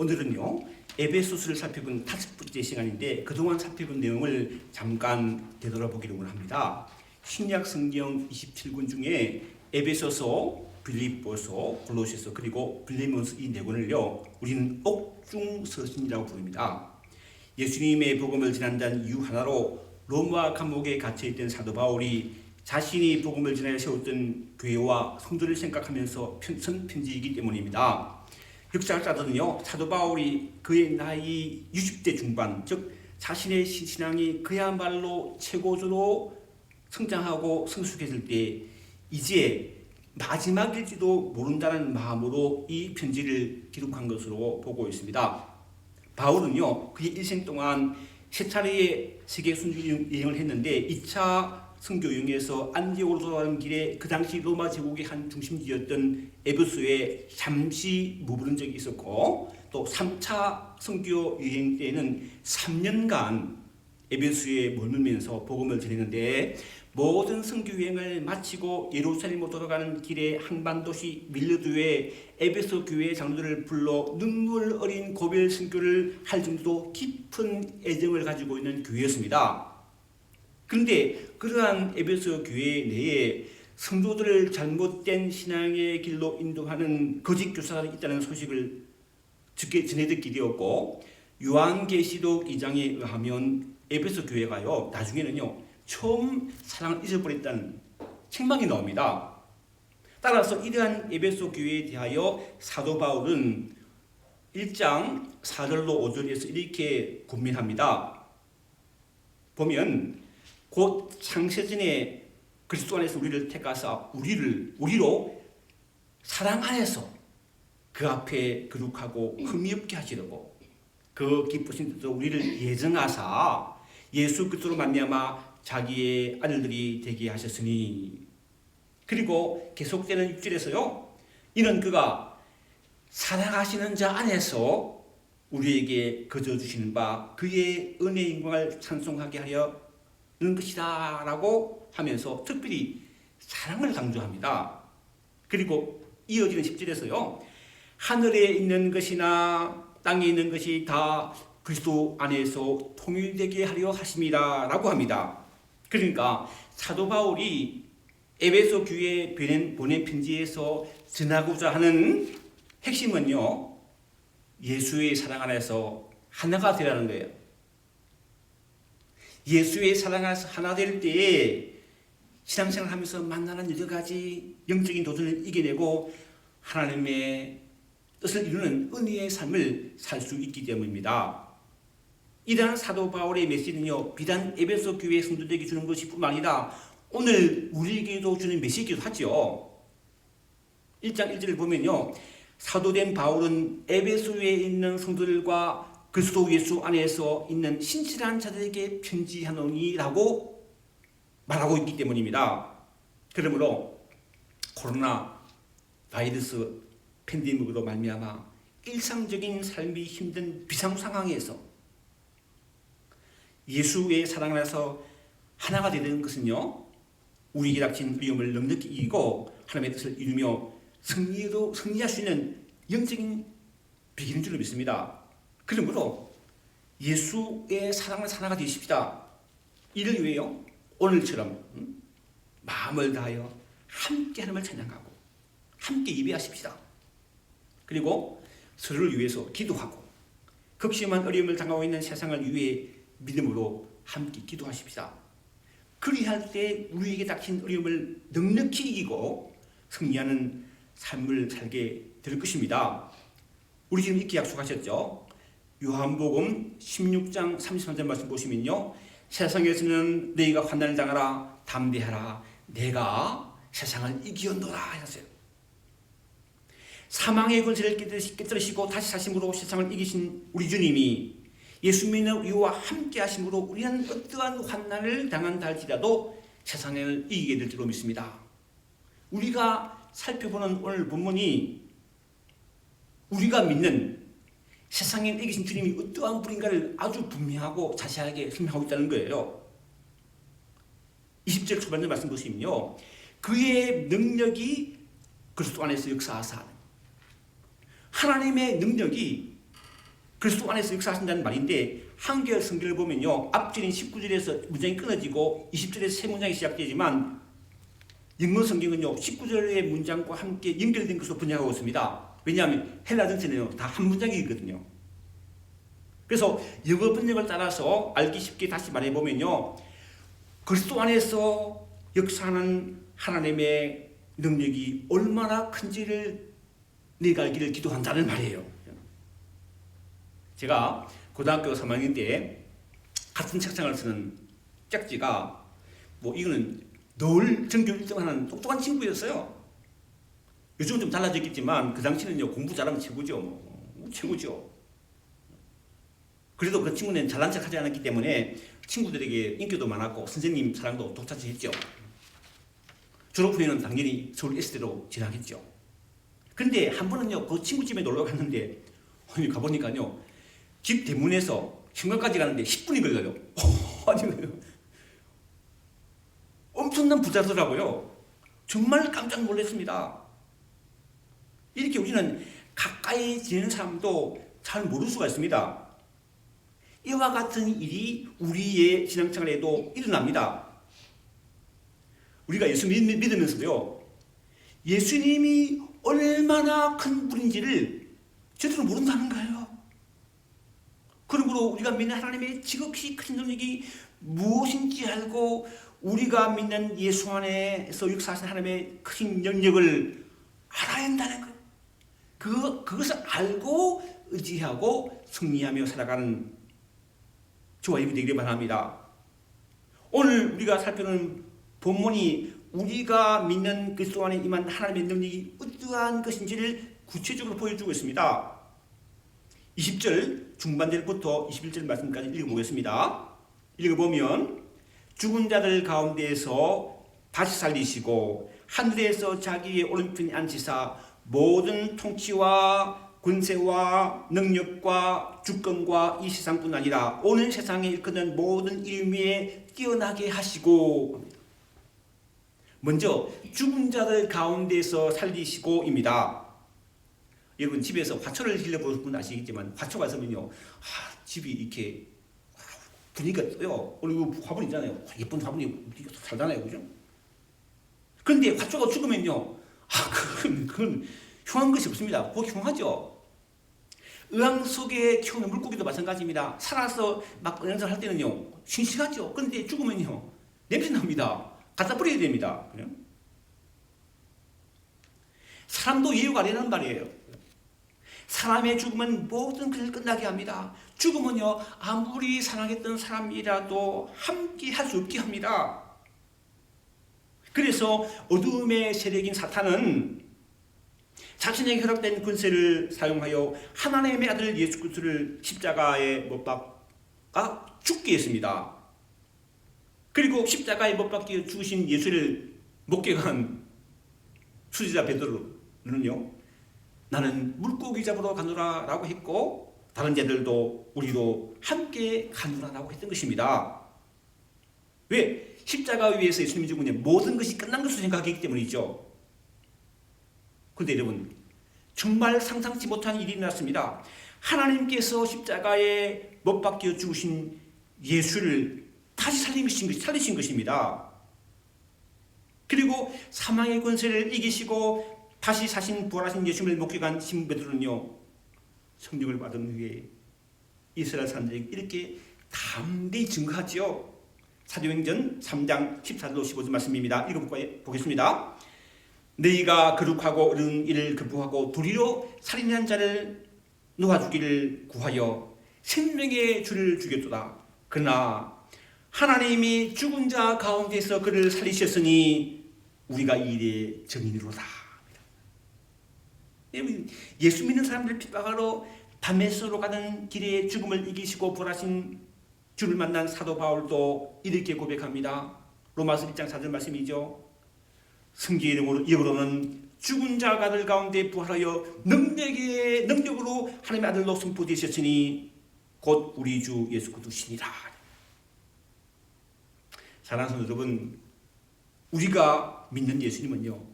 오늘은요, 에베소서를 살펴본 5번째 시간인데 그동안 살펴본 내용을 잠깐 되돌아보기로 합니다. 신약 성경 27권 중에 에베소서, 빌립보서, 골로새서 그리고 빌레몬서 이 4권을요 우리는 옥중서신이라고 부릅니다. 예수님의 복음을 전한다는 이유 하나로 로마 감옥에 갇혀있던 사도 바울이 자신이 복음을 전하여 세웠던 교회와 성도를 생각하면서 쓴 편지이기 때문입니다. 역사학자들은요, 사도 바울이 그의 나이 60대 중반, 즉 자신의 신앙이 그야말로 최고조로 성장하고 성숙했을 때 이제 마지막일지도 모른다는 마음으로 이 편지를 기록한 것으로 보고 있습니다. 바울은요, 그의 일생 동안 3차례의 세계 순교 여행을 했는데 2차 선교 여행에서 안디옥으로 돌아가는 길에 그 당시 로마 제국의 한 중심지였던 에베소에 잠시 머무른 적이 있었고, 또 3차 선교 여행 때는 3년간 에베소에 머물면서 복음을 전했는데, 모든 선교 여행을 마치고 예루살렘으로 돌아가는 길에 항반도시 밀르드에 에베소 교회 장로들을 불러 눈물 어린 고별 선교를 할 정도로 깊은 애정을 가지고 있는 교회였습니다. 그런데 그러한 에베소 교회 내에 성도들을 잘못된 신앙의 길로 인도하는 거짓 교사가 있다는 소식을 전해 듣게 되었고, 요한계시록 2장에 의하면 에베소 교회가요 나중에는요 처음 사랑을 잊어버렸다는 책망이 나옵니다. 따라서 이러한 에베소 교회에 대하여 사도 바울은 1장 4절로 5절에서 이렇게 군민합니다. 보면 곧 창세전에 그리스도 안에서 우리를 택하사 우리로 사랑 안에서 그 앞에 거룩하고 흠이 없게 하시려고 그 기쁘신 뜻으로 우리를 예정하사 예수 그리스도로 말미암아 자기의 아들들이 되게 하셨으니, 그리고 계속되는 6절에서요 이는 그가 사랑하시는 자 안에서 우리에게 거저 주시는 바 그의 은혜의 영광을 찬송하게 하려는 것이다 라고 하면서 특별히 사랑을 강조합니다. 그리고 이어지는 10절에서요 하늘에 있는 것이나 땅에 있는 것이 다 그리스도 안에서 통일되게 하려 하심이라 라고 합니다. 그러니까 사도 바울이 에베소 교회에 보낸 편지에서 전하고자 하는 핵심은요 예수의 사랑 안에서 하나가 되라는 거예요. 예수의 사랑 안에서 하나 될 때에 신앙생활 하면서 만나는 여러 가지 영적인 도전을 이겨내고 하나님의 뜻을 이루는 은혜의 삶을 살 수 있기 때문입니다. 이러한 사도 바울의 메시지는요 비단 에베소 교회 성도들에게 주는 것이 뿐만 아니라 오늘 우리에게도 주는 메시지이기도 하죠. 1장 1절을 보면요 사도된 바울은 에베소에 있는 성도들과 그리스도 예수 안에서 있는 신실한 자들에게 편지하노니라고 말하고 있기 때문입니다. 그러므로 코로나 바이러스 팬데믹으로 말미암아 일상적인 삶이 힘든 비상 상황에서 예수의 사랑 안에서 하나가 되는 것은요 우리에게 닥친 위험을 넉넉히 이기고 하나님의 뜻을 이루며 승리할 수 있는 영적인 비결인 줄 믿습니다. 그러므로 예수의 사랑 안에서 하나가 되십시다. 이를 위해요 오늘처럼 마음을 다하여 함께 하나님을 찬양하고 함께 예배하십시다. 그리고 서로를 위해서 기도하고 극심한 어려움을 당하고 있는 세상을 위해 믿음으로 함께 기도하십시다. 그리할 때 우리에게 닥친 어려움을 넉넉히 이기고 승리하는 삶을 살게 될 것입니다. 우리 지금 이렇게 약속하셨죠. 요한복음 16장 33절 말씀 보시면요 세상에서는 너희가 환난을 당하라 담대하라 내가 세상을 이기었노라 하셨어요. 사망의 권세를 깨뜨리시고 다시 사심으로 세상을 이기신 우리 주님이 예수 믿는 우리와 함께 하심으로 우리는 어떠한 환난을 당한다 할지라도 세상을 이기게 될 줄로 믿습니다. 우리가 살펴보는 오늘 본문이 우리가 믿는 세상에 이기신 주님이 어떠한 분인가를 아주 분명하고 자세하게 설명하고 있다는 거예요. 20절 초반에 말씀 보시면요 그의 능력이 그리스도 안에서 역사하사 하나님의 능력이 그리스도 안에서 역사하신다는 말인데 한겨레 성경을 보면요, 앞절인 19절에서 문장이 끊어지고 20절에서 세 문장이 시작되지만 영어 성경은요 19절의 문장과 함께 연결된 것으로 번역하고 있습니다. 왜냐하면 헬라 전체는요 다 한 문장이거든요. 그래서 영어 번역을 따라서 알기 쉽게 다시 말해보면요, 그리스도 안에서 역사하는 하나님의 능력이 얼마나 큰지를 내가 알기를 기도한다는 말이에요. 제가 고등학교 3학년 때 같은 책상을 쓰는 짝지가 이거는 늘 전교 1등하는 똑똑한 친구였어요. 요즘은 좀 달라졌겠지만 그 당시는요 공부 잘하면 최고죠. 최고죠. 그래도 그 친구는 잘난 척 하지 않았기 때문에 친구들에게 인기도 많았고 선생님 사랑도 독차지했죠. 졸업 후에는 당연히 서울 S대로 진학했죠. 근데 한 번은요 그 친구 집에 놀러 갔는데 가보니까요 집 대문에서 현관까지 가는데 10분이 걸려요. 아니 엄청난 부자더라고요. 정말 깜짝 놀랐습니다. 이렇게 우리는 가까이 지내는 사람도 잘 모를 수가 있습니다. 이와 같은 일이 우리의 신앙생활에도 일어납니다. 우리가 예수 믿으면서도요, 예수님이 얼마나 큰 분인지를 제대로 모른다는 거예요. 그러므로 우리가 믿는 하나님의 지극히 큰 능력이 무엇인지 알고 우리가 믿는 예수 안에서 역사하신 하나님의 큰 영역을 알아야 한다는 거예요. 그것을 알고 의지하고 승리하며 살아가는 저와 여러분이 되기를 바랍니다. 오늘 우리가 살펴보는 본문이 우리가 믿는 그리스도 안에 임한 하나님의 능력이 어떠한 것인지를 구체적으로 보여주고 있습니다. 20절 중반절부터 21절 말씀까지 읽어보겠습니다. 읽어보면 죽은 자들 가운데에서 다시 살리시고 하늘에서 자기의 오른편에 앉히사 모든 통치와 권세와 능력과 주권과 이 세상뿐 아니라 오는 세상에 일컫는 모든 이름 위에 뛰어나게 하시고, 먼저 죽은 자들 가운데서 살리시고입니다. 여러분 집에서 화초를 길러보신 분 아시겠지만 화초가 있으면요 집이 이렇게 분위기가 떠요. 오늘 화분 있잖아요. 예쁜 화분이 살잖아요, 그죠? 그런데 화초가 죽으면요 그건 흉한 것이 없습니다. 그거 흉하죠. 의왕 속에 키우는 물고기도 마찬가지입니다. 살아서 막 연습할 때는요 싱싱하죠. 그런데 죽으면요 냄새 납니다. 갖다 버려야 됩니다. 사람도 예우가 아니라는 말이에요. 사람의 죽음은 모든 것을 끝나게 합니다. 죽음은요 아무리 사랑했던 사람이라도 함께 할 수 없게 합니다. 그래서 어두움의 세력인 사탄은 자신에게 허락된 권세를 사용하여 하나님의 아들 예수 그리스도를 십자가에 못 박아 죽게 했습니다. 그리고 십자가에 못 박혀 죽으신 예수를 목격한 수제자 베드로는요 나는 물고기 잡으러 가노라 라고 했고 다른 자들도 우리도 함께 가노라 라고 했던 것입니다. 왜? 십자가 위에서 예수님이 죽으면 모든 것이 끝난 것으로 생각했기 때문이죠. 그런데 여러분 정말 상상치 못한 일이 일어났습니다. 하나님께서 십자가에 못 박혀 죽으신 예수를 다시 살리신 것입니다. 그리고 사망의 권세를 이기시고 다시 사신 부활하신 예수님을 목격한 시몬 베드로는요 성령을 받은 후에 이스라엘 사람들에게 이렇게 담대히 증거하지요. 사도행전 3장 14절 15절 말씀입니다. 읽어보겠습니다. 너희가 거룩하고 어려운 일을 극복하고 도리로 살인한 자를 놓아주기를 구하여 생명의 주를 주겠도다. 그러나 하나님이 죽은 자 가운데서 그를 살리셨으니 우리가 이 일의 증인으로다. 예수 믿는 사람들 핍박하러 다메섹으로 가는 길에 죽음을 이기시고 부활하신 주를 만난 사도 바울도 이렇게 고백합니다. 로마서 1장 4절 말씀이죠. 성경의 이름으로는 죽은 자들 가운데 부활하여 능력으로 하나님의 아들로 선포되셨으니 곧 우리 주 예수 그리스도시니라. 사랑하는 성도 여러분, 우리가 믿는 예수님은요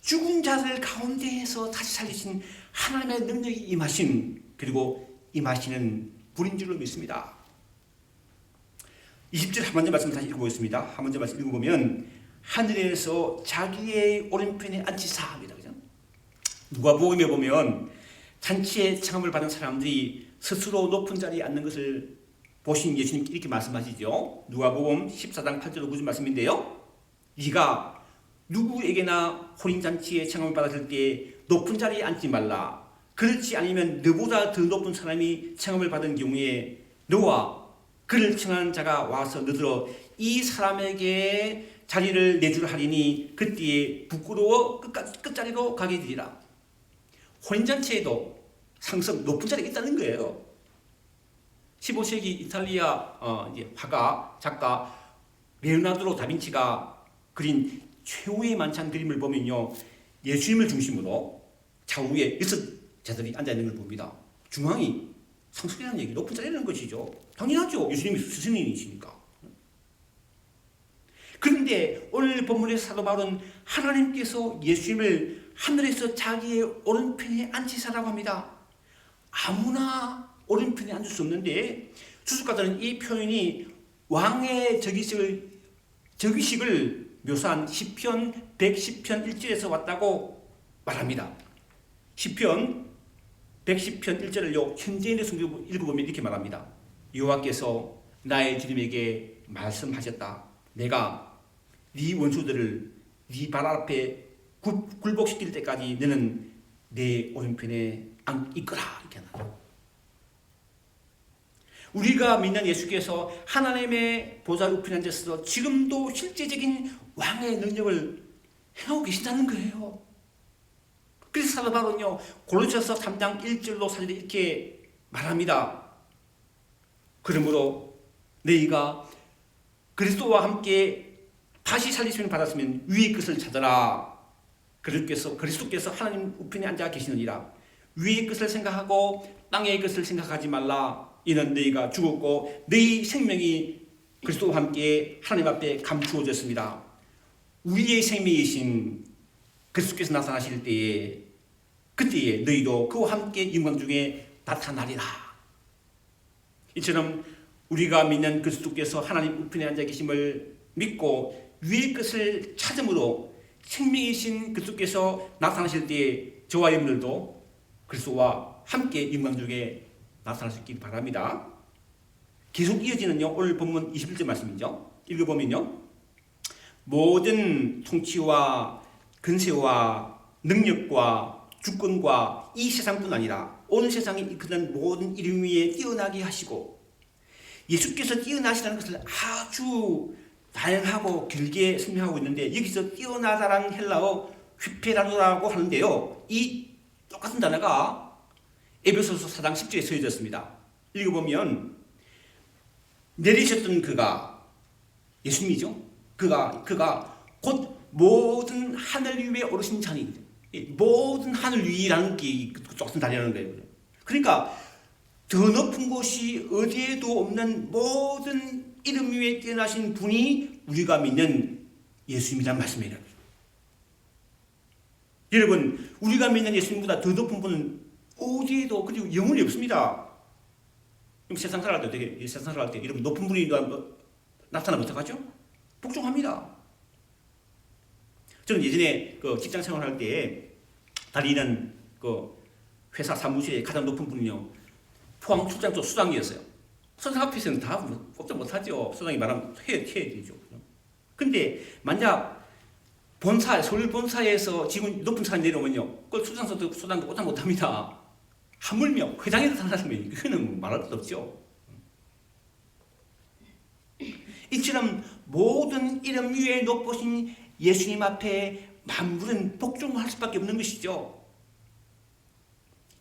죽은 자들 가운데에서 다시 살리신 하나님의 능력이 임하신, 그리고 임하시는 분인 줄로 믿습니다. 20절 하반절 말씀 다시 읽어보겠습니다. 하반절 말씀 읽어보면 하늘에서 자기의 오른편에 앉히사 합니다. 그죠? 누가복음에 보면 잔치의 청함을 받은 사람들이 스스로 높은 자리에 앉는 것을 보신 예수님께 이렇게 말씀하시죠. 누가복음 14장 8절 9절 말씀인데요. 네가 누구에게나 혼인잔치에 청함을 받았을 때 높은 자리에 앉지 말라. 그렇지 않으면 너보다 더 높은 사람이 청함을 받은 경우에 너와 그를 청하는 자가 와서 너더러 이 사람에게 자리를 내주라 하리니 그때에 부끄러워 끝자리로 가게 되리라. 혼인잔치에도 상승 높은 자리가 있다는 거예요. 15세기 이탈리아 화가 작가 레오나르도 다빈치가 그린 최후의 만찬 그림을 보면요, 예수님을 중심으로 좌우에 6제자들이 앉아있는 걸 봅니다. 중앙이 상속이라는 얘기, 높은 자리라는 것이죠. 당연하죠. 예수님이 스승님이시니까. 그런데 오늘 본문의 사도 바울은 하나님께서 예수님을 하늘에서 자기의 오른편에 앉히사라고 합니다. 아무나 오른편에 앉을 수 없는데 주석가들은 이 표현이 왕의 즉위식을 묘사한 시편 110편 1절에서 왔다고 말합니다. 시편 110편 1절을요, 현재인의 성경 읽어보면 이렇게 말합니다. 여호와께서 나의 주님에게 말씀하셨다. 내가 네 원수들을 네 발 앞에 굴복시킬 때까지 너는 내 오른편에 이끌라. 이렇게 하나. 우리가 믿는 예수께서 하나님의 보좌 우편에 앉아서 지금도 실제적인 왕의 능력을 행하고 계신다는 거예요. 그래서 사도 바울은요, 골로새서 3장 1절로 4절에 이렇게 말합니다. 그러므로 너희가 그리스도와 함께 다시 살리심을 받았으면 위의 것을 찾아라. 그리스도께서 하나님 우편에 앉아 계시느니라. 위의 것을 생각하고 땅의 것을 생각하지 말라. 이는 너희가 죽었고 너희 생명이 그리스도와 함께 하나님 앞에 감추어졌습니다. 우리의 생명이신 그리스도께서 나타나실 때에 그때에 너희도 그와 함께 영광 중에 나타나리라. 이처럼 우리가 믿는 그리스도께서 하나님 우편에 앉아 계심을 믿고 위의 것을 찾음으로 생명이신 그리스도께서 나타나실 때에 저와 여러분들도 그리스도와 함께 영광 중에 나타날 수 있길 바랍니다. 계속 이어지는요, 오늘 본문 21절 말씀이죠. 읽어보면요, 모든 통치와 근세와 능력과 주권과 이 세상뿐 아니라 온 세상에 이끄는 모든 이름 위에 뛰어나게 하시고, 예수께서 뛰어나시다는 것을 아주 다양하고 길게 설명하고 있는데, 여기서 뛰어나다라는 헬라어 휘페라노라고 하는데요, 이 똑같은 단어가 에베소서 4장 10절에 써있습니다. 읽어보면 내리셨던 그가 예수님이죠. 그가 곧 모든 하늘 위에 오르신 자니, 모든 하늘 위라는 게 똑같은 단어라는 거예요. 그러니까 더 높은 곳이 어디에도 없는 모든 이름 위에 뛰어나신 분이 우리가 믿는 예수님이란 말씀이에요. 여러분, 우리가 믿는 예수님보다 더 높은 분은 어디에도 그리고 영혼이 없습니다. 그럼 세상 살아갈 때 여러분 높은 분이 나타나면 어떡하죠? 복종합니다. 저는 예전에 그 직장 생활할 때 다니는 그 회사 사무실에 가장 높은 분이요, 포항 출장 쪽 수장이었어요. 수장 앞에서는 다 걱정 못하죠. 수장이 말하면 해야 되죠. 근데 만약 서울 본사에서 지금 높은 사람이 내려오면요, 그 수장도 꼼짝 못합니다. 하물며 회장에서 사는 사람이 그거는 말할 수 없죠. 이처럼 모든 이름 위에 높으신 예수님 앞에 만물은 복종할 수밖에 없는 것이죠.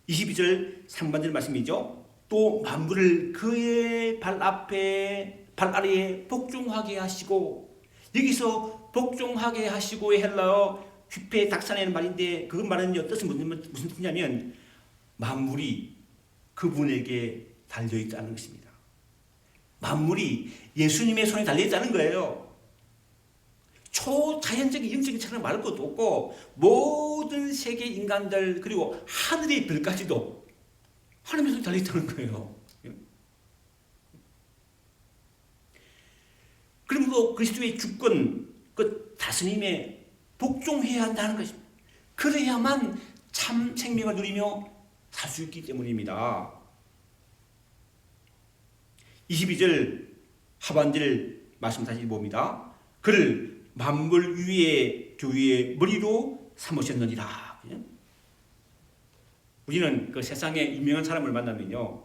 22절 상반절 말씀이죠. 또 만물을 그의 발 아래에 복종하게 하시고, 여기서 복종하게 하시고의 헬라어 휘페 닥산이라는 말인데, 그 말은 뜻은 무슨 뜻이냐면 만물이 그분에게 달려있다는 것입니다. 만물이 예수님의 손에 달려있다는 거예요. 초자연적인 영적인 차를 말할 것도 없고, 모든 세계 인간들 그리고 하늘의 별까지도 하나님의 손이 달려있다는 거예요. 그러므로 그리스도의 주권, 그 다스림에 복종해야 한다는 것입니다. 그래야만 참 생명을 누리며 살 수 있기 때문입니다. 22절 하반절 말씀 다시 봅니다. 그를 만물 위에 교회의 머리로 삼으셨느니라. 우리는 그 세상에 유명한 사람을 만나면요,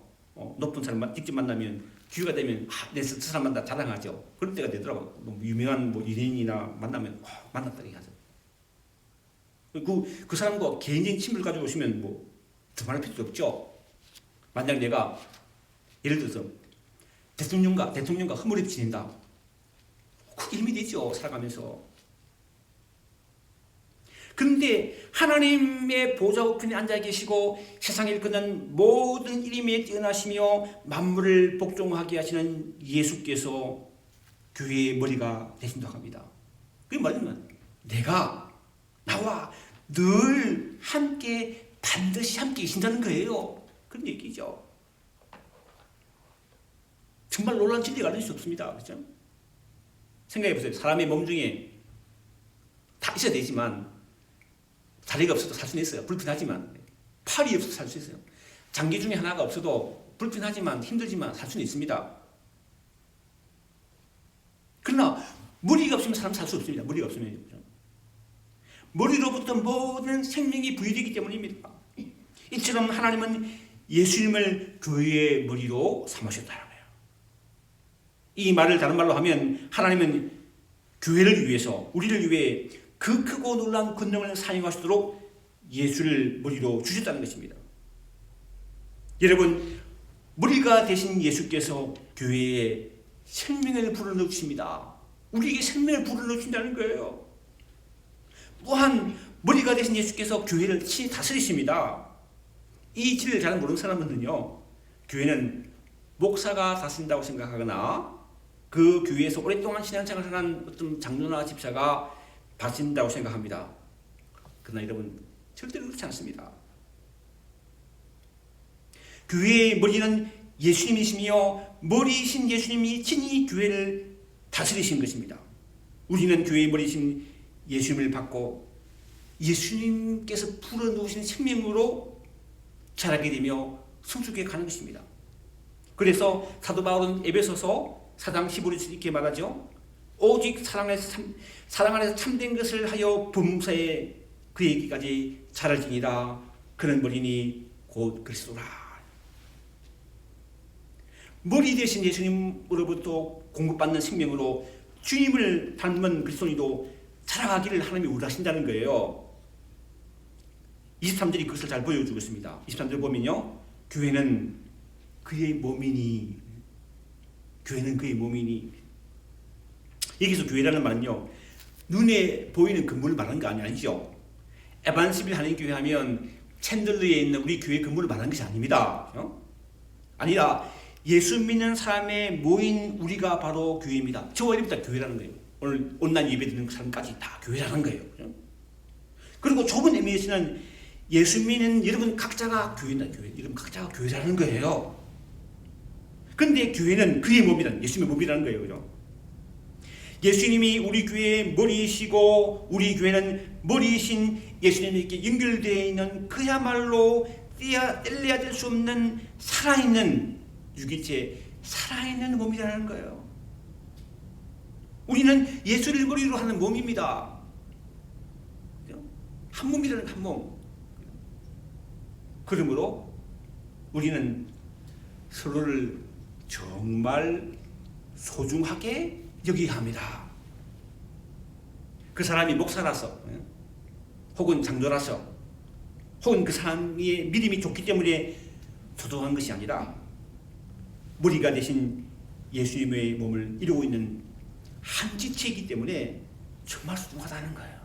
높은 사람 직접 만나면 기회가 되면 내 그 사람 만나 자랑하죠. 그럴 때가 되더라고. 너무 유명한 연예인이나 만나면 만났다 얘기하죠. 그 사람과 개인적인 친분을 가지고 오시면 두말할 필요도 없죠. 만약 내가 예를 들어서 대통령과 허물이 지낸다. 크게 힘이 되죠. 살아가면서. 그런데 하나님의 보좌 우편에 앉아 계시고 세상에 일어나는 모든 일임에 뛰어나시며 만물을 복종하게 하시는 예수께서 교회의 머리가 되신다고 합니다. 그게 뭐냐면 내가 나와 늘 함께 반드시 함께 계신다는 거예요. 그런 얘기죠. 정말 놀라운 진리가 아닐 수 없습니다. 그렇죠? 생각해 보세요. 사람의 몸 중에 다 있어야 되지만 다리가 없어도 살 수는 있어요. 불편하지만. 팔이 없어도 살 수 있어요. 장기 중에 하나가 없어도 불편하지만 힘들지만 살 수는 있습니다. 그러나 머리가 없으면 사람 살 수 없습니다. 머리가 없으면. 머리로부터 모든 생명이 부여되기 때문입니다. 이처럼 하나님은 예수님을 교회의 머리로 삼으셨다는 거예요. 이 말을 다른 말로 하면 하나님은 교회를 위해서, 우리를 위해 그 크고 놀라운 권능을 사용하시도록 예수를 머리로 주셨다는 것입니다. 여러분, 머리가 되신 예수께서 교회에 생명을 불어넣으십니다. 우리에게 생명을 불어넣으신다는 거예요. 또한 머리가 되신 예수께서 교회를 친히 다스리십니다. 이 진리를 잘 모르는 사람은요, 교회는 목사가 다스린다고 생각하거나 그 교회에서 오랫동안 신앙생활을 한 어떤 장로나 집사가 다스린다고 생각합니다. 그러나 여러분, 절대로 그렇지 않습니다. 교회의 머리는 예수님이시며 머리이신 예수님이 친히 교회를 다스리신 것입니다. 우리는 교회의 머리이신 예수님을 받고 예수님께서 불어넣으신 생명으로 자라게 되며 성숙해 가는 것입니다. 그래서 사도 바울은 에베소서 4장 15절에서 이렇게 말하죠. 오직 사랑 안에서 참된 것을 하여 범사에 그에게까지 자라지니라. 그는 머리니 곧 그리스도라. 머리 대신 예수님으로부터 공급받는 생명으로 주님을 닮은 그리스도인도 자라가기를 하나님이 원하신다는 거예요. 23절이 그것을 잘 보여주고 있습니다. 23절 보면요, 교회는 그의 몸이니, 교회는 그의 몸이니. 여기서 교회라는 말은요, 눈에 보이는 건물을 말하는 거 아니죠. 에반스빌 하는 교회 하면 챈들러에 있는 우리 교회 건물을 말하는 것이 아닙니다. 아니라 예수 믿는 사람의 모인 우리가 바로 교회입니다. 저와 여러분이 다 교회라는 거예요. 오늘 온라인 예배 드리는 사람까지 다 교회라는 거예요. 그리고 좁은 의미에서는 예수 믿는 여러분 각자가 교회다. 여러분 각자가 교회라는 거예요. 그런데 교회는 그의 몸이란, 예수님의 몸이라는 거예요. 그죠? 예수님이 우리 교회의 머리이시고 우리 교회는 머리이신 예수님에게 연결되어 있는 그야말로 뗄래야 될 수 없는 살아있는 유기체, 살아있는 몸이라는 거예요. 우리는 예수를 머리로 하는 몸입니다. 한 몸이라는 한 몸. 그러므로 우리는 서로를 정말 소중하게 여기야 합니다. 그 사람이 목사라서 혹은 장로라서 혹은 그 사람의 믿음이 좋기 때문에 소중한 것이 아니라 머리가 되신 예수님의 몸을 이루고 있는 한 지체이기 때문에 정말 소중하다는 거예요.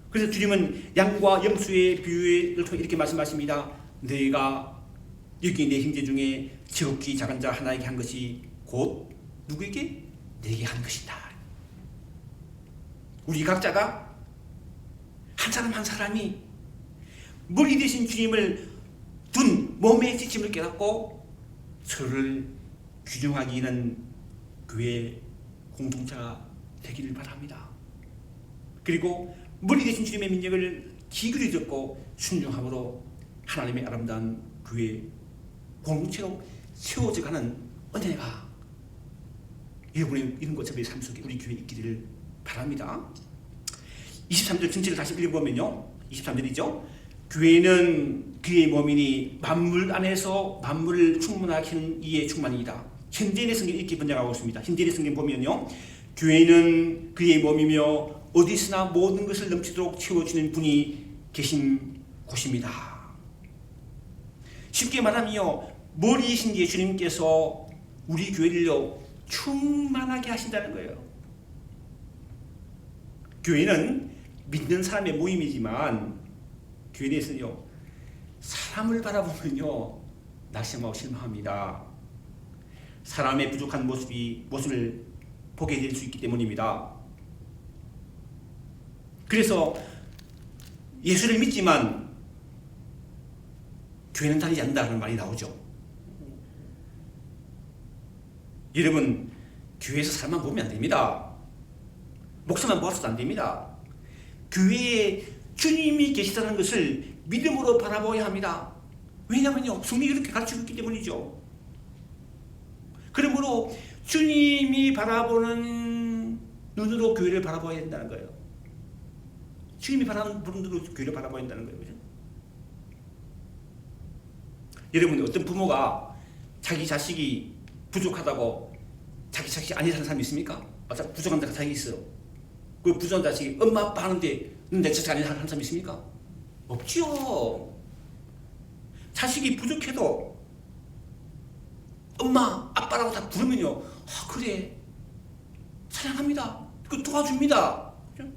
그래서 주님은 양과 염소의 비유를 통해 이렇게 말씀하십니다. 너희가 여기 내 형제 중에 지극히 작은 자 하나에게 한 것이 곧 누구에게? 내게 한 것이다. 우리 각자가 한 사람 한 사람이 머리 대신 주님을 둔 몸의 지침을 깨닫고 서로를 균형하기 위한 교회 공동체가 되기를 바랍니다. 그리고 머리 대신 주님의 민족을 기그리 듣고 순종함으로 하나님의 아름다운 교회 공동체로 세워져가는 은혜가 여러분의 이런 것처럼 삶 속에 우리 교회에 있기를 바랍니다. 23절 전체를 다시 읽어보면요, 23절이죠. 교회는 그의 몸이니 만물 안에서 만물을 충만하게 하는 이의 충만이다. 현대인의 성경 이렇게 번역하고 있습니다. 현대인의 성경 보면요, 교회는 그의 몸이며 어디서나 모든 것을 넘치도록 채워주는 분이 계신 곳입니다. 쉽게 말하면요, 머리이신 예수님께서 우리 교회를요 충만하게 하신다는 거예요. 교회는 믿는 사람의 모임이지만 교회 내에서는요 사람을 바라보면요 낙심하고 실망합니다. 사람의 부족한 모습을 보게 될 수 있기 때문입니다. 그래서 예수를 믿지만 교회는 다니지 않는다는 말이 나오죠. 여러분, 교회에서 사람만 보면 안 됩니다. 목사만 보아서도 안 됩니다. 교회에 주님이 계시다는 것을 믿음으로 바라보아야 합니다. 왜냐하면요, 성경이 이렇게 가르치고 있기 때문이죠. 그러므로 주님이 바라보는 눈으로 교회를 바라봐야 된다는 거예요. 주님이 바라보는 눈으로 교회를 바라봐야 된다는 거예요. 그죠? 여러분, 어떤 부모가 자기 자식이 부족하다고 자기 자식이 아니 사는 사람이 있습니까? 부족한 자식이 있어요. 그 부족한 자식이 엄마 아빠 하는데 내 자식 아니 하는 사람이 있습니까? 없지요. 자식이 부족해도 엄마 아빠라고 다 부르면요, 그래 사랑합니다. 그 도와줍니다. 그렇죠?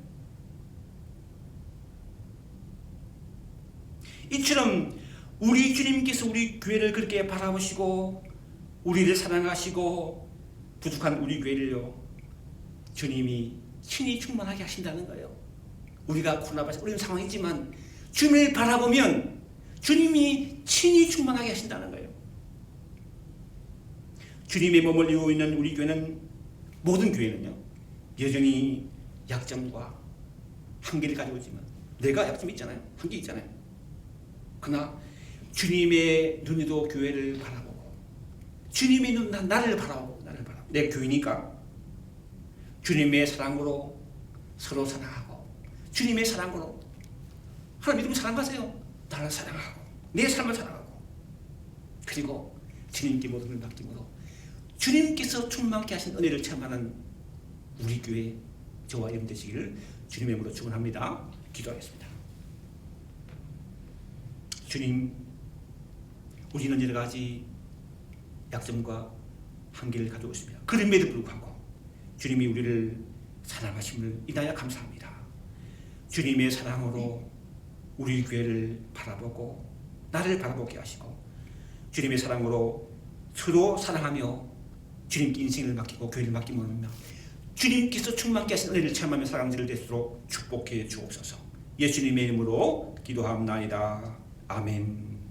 이처럼 우리 주님께서 우리 교회를 그렇게 바라보시고 우리를 사랑하시고 부족한 우리 교회를요 주님이 친히 충만하게 하신다는 거예요. 우리가 고난받아 어려운 상황이지만 주님을 바라보면 주님이 친히 충만하게 하신다는 거예요. 주님의 몸을 이루고 있는 우리 교회는, 모든 교회는요 여전히 약점과 한계를 가지고 있지만, 내가 약점이 있잖아요. 한계 있잖아요. 그러나 주님의 눈으로 교회를 바라보고 주님의 눈 나를 바라보고 내 교회니까 주님의 사랑으로 서로 사랑하고 주님의 사랑으로 하나님 믿음을 사랑하세요. 나를 사랑하고 내 삶을 사랑하고 그리고 주님께 모든 걸 맡김으로 주님께서 충만케 하신 은혜를 체험하는 우리 교회 저와 여러분 되시기를 주님의 이름으로 축원합니다. 기도하겠습니다. 주님, 우리는 여러 가지 약점과 한계를 가지고 있습니다. 그럼에도 불구하고 주님이 우리를 사랑하심을 인하여 감사합니다. 주님의 사랑으로 우리 교회를 바라보고 나를 바라보게 하시고 주님의 사랑으로 서로 사랑하며 주님께 인생을 맡기고 교회를 맡기며 주님께서 충만케 하신 은혜를 체험하며 사랑들을 될수록 축복해 주옵소서. 예수님의 이름으로 기도하옵나이다. 아멘.